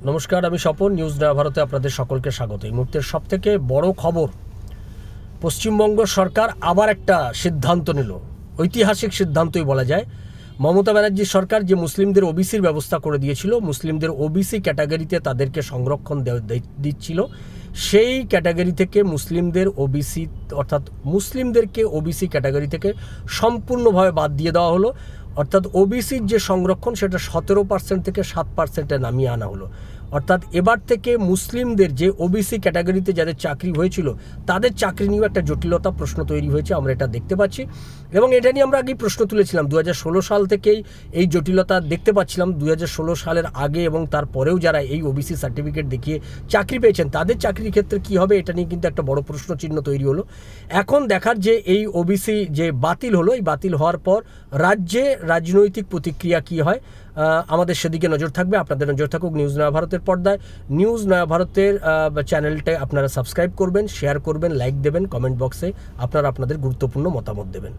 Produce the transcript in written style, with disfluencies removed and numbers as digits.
নমস্কার, আমি স্বপন। নিউজ নয়া ভারতে আপনাদের সকলকে স্বাগত। এই মুহূর্তের সবথেকে বড় খবর, পশ্চিমবঙ্গ সরকার আবার একটা সিদ্ধান্ত নিল, ঐতিহাসিক সিদ্ধান্তই বলা যায়। মমতা ব্যানার্জি সরকার যে মুসলিমদের ওবিসির ব্যবস্থা করে দিয়েছিল, মুসলিমদের ওবিসি ক্যাটাগরিতে তাদেরকে সংরক্ষণ দিচ্ছিল, সেই ক্যাটাগরি থেকে মুসলিমদের ওবিসি অর্থাৎ মুসলিমদেরকে ওবিসি ক্যাটাগরি থেকে সম্পূর্ণভাবে বাদ দিয়ে দেওয়া হলো। অর্থাৎ ওবিসির যে সংরক্ষণ সেটা 17% থেকে 7%-এ নামিয়ে আনা হলো। অর্থাৎ এবার থেকে মুসলিমদের যে ওবিসি ক্যাটাগরিতে যাদের চাকরি হয়েছিল তাদের চাকরি নিয়েও একটা জটিলতা প্রশ্ন তৈরি হয়েছে, আমরা এটা দেখতে পাচ্ছি। এবং এটা নিয়ে আমরা আগেই প্রশ্ন তুলেছিলাম, 2016 সাল থেকেই এই জটিলতা দেখতে পাচ্ছিলাম। 2016 সালের আগে এবং তারপরেও যারা এই ওবিসি সার্টিফিকেট দেখিয়ে চাকরি পেয়েছেন তাদের চাকরির ক্ষেত্রে কী হবে, এটা নিয়ে কিন্তু একটা বড় প্রশ্নচিহ্ন তৈরি হলো। এখন দেখার যে এই ওবিসি যে বাতিল হলো, এই বাতিল হওয়ার পর রাজ্যে রাজনৈতিক প্রতিক্রিয়া কী হয়, আমাদের সেদিকে নজর থাকবে। আপনাদের নজর থাকুক নিউজ নয়া ভারতের পর্দায়। নিউজ নয়া ভারতের চ্যানেলটা আপনারা সাবস্ক্রাইব করবেন, শেয়ার করবেন, লাইক দেবেন, কমেন্ট বক্সে আপনারা আপনাদের গুরুত্বপূর্ণ মতামত দেবেন।